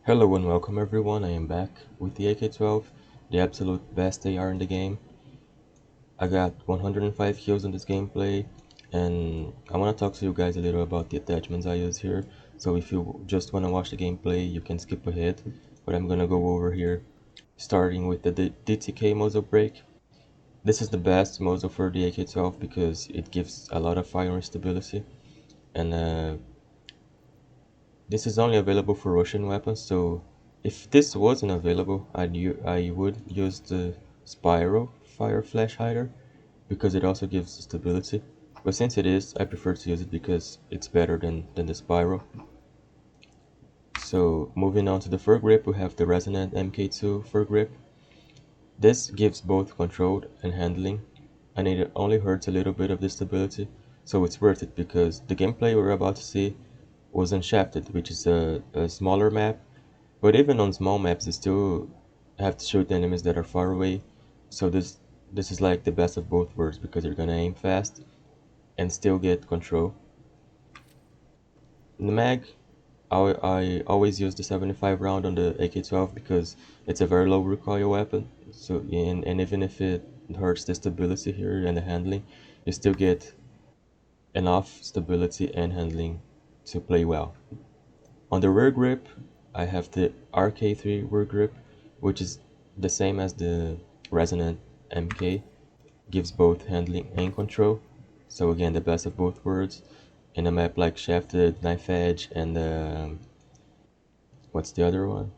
Hello and welcome everyone, I am back with the AK-12, the absolute best AR in the game. I got 105 kills in this gameplay, and I want to talk to you guys a little about the attachments I use here. So if you just want to watch the gameplay, you can skip ahead, but I'm gonna go over here, starting with the DTK muzzle brake. This is the best muzzle for the AK-12 because it gives a lot of firing stability, and this is only available for Russian weapons, so if this wasn't available, I would use the Spiral Fire Flash Hider because it also gives stability. But since it is, I prefer to use it because it's better than the Spiral. So moving on to the fur grip, we have the Resonant MK2 fur grip. This gives both control and handling, and it only hurts a little bit of the stability, so it's worth it because the gameplay we're about to see was Unshafted, which is a smaller map, but even on small maps you still have to shoot enemies that are far away, so this is like the best of both worlds because you're gonna aim fast and still get control. In the mag, I always use the 75 round on the AK-12 because it's a very low recoil weapon, so and even if it hurts the stability here and the handling, you still get enough stability and handling to play well. On the rear grip, I have the RK3 rear grip, which is the same as the Resonant MK, gives both handling and control. So again, the best of both worlds. In a map like Shafted, Knife Edge, and what's the other one?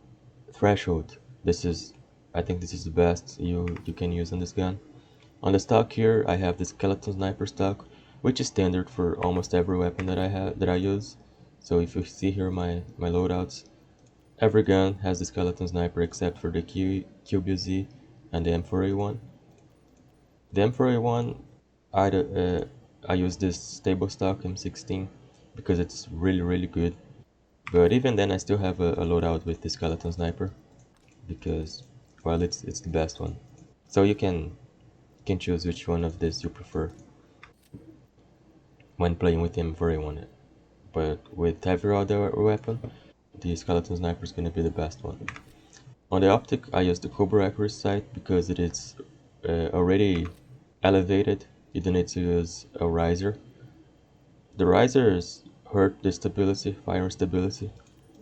Threshold. I think this is the best you can use on this gun. On the stock here, I have the Skeleton Sniper stock, which is standard for almost every weapon that I use. So if you see here my loadouts, every gun has the Skeleton Sniper except for the QBZ and the M4A1. The M4A1, I use this stable stock M16 because it's really good. But even then, I still have a loadout with the Skeleton Sniper because, well, it's the best one. So you can choose which one of this you prefer when playing with the M4A1. But with every other weapon, the Skeleton Sniper is gonna be the best one. On the optic, I use the Cobra accuracy sight because it is already elevated. You don't need to use a riser. The risers hurt the stability, firing stability.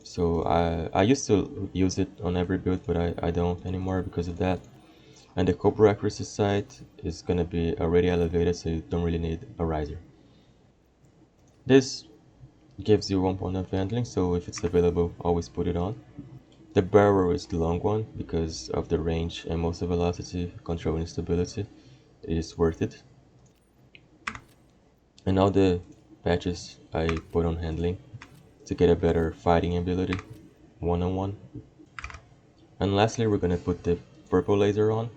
So I used to use it on every build, but I don't anymore because of that. And the Cobra accuracy sight is gonna be already elevated, so you don't really need a riser. This gives you 1 point of handling, so if it's available, always put it on. The barrel is the long one because of the range and most of velocity, control and stability. It is worth it. And all the patches I put on handling to get a better fighting ability one-on-one. And lastly, we're gonna put the purple laser on.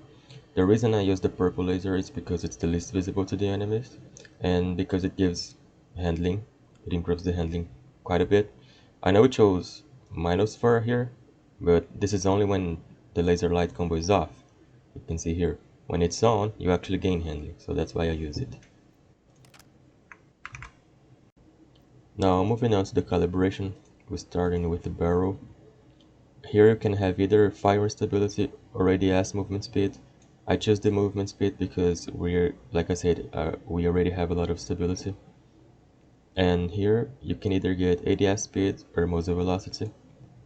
The reason I use the purple laser is because it's the least visible to the enemies and because it gives handling. It improves the handling quite a bit. I know it shows -4 here, but this is only when the laser light combo is off. You can see here, when it's on, you actually gain handling, so that's why I use it. Now moving on to the calibration, we're starting with the barrel. Here you can have either fire stability or ADS movement speed. I choose the movement speed because like I said, we already have a lot of stability. And here you can either get ADS speed or muzzle velocity.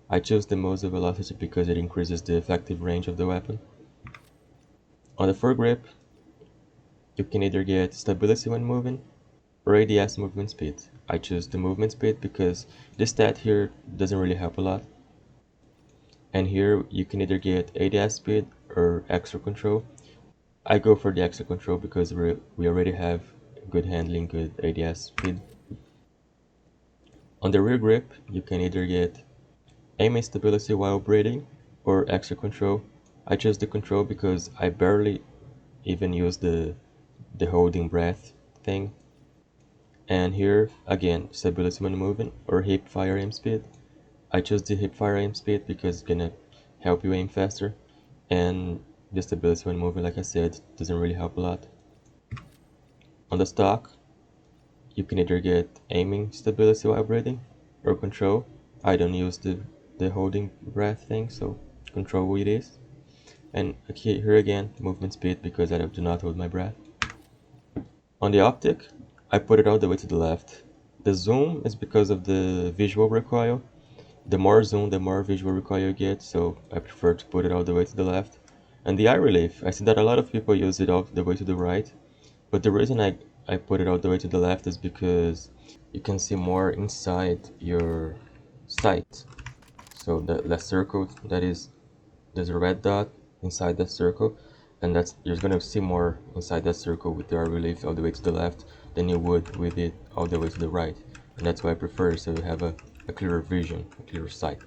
I choose the muzzle velocity because it increases the effective range of the weapon. On the foregrip, you can either get stability when moving or ADS movement speed. I choose the movement speed because this stat here doesn't really help a lot. And here you can either get ADS speed or extra control. I go for the extra control because we already have good handling, good ADS speed. On the rear grip, you can either get aiming stability while breathing or extra control. I choose the control because I barely even use the holding breath thing. And here again, stability when moving or hip fire aim speed. I choose the hip fire aim speed because it's gonna help you aim faster, and the stability when moving, like I said, doesn't really help a lot. On the stock, you can either get aiming stability while breathing or control. I don't use the the holding breath thing, so control it is. And okay, here again, movement speed, because I do not hold my breath. On the optic, I put it all the way to the left. The zoom is because of the visual recoil. The more zoom, the more visual recoil you get, so I prefer to put it all the way to the left. And the eye relief, I see that a lot of people use it all the way to the right, but the reason I put it all the way to the left is because you can see more inside your sight. So the circle, that is, there's a red dot inside that circle, and that's, you're gonna see more inside that circle with the eye relief all the way to the left than you would with it all the way to the right. And that's why I prefer, so you have a clearer vision, a clearer sight.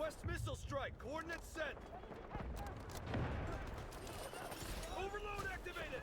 Request missile strike. Coordinates sent. Overload activated.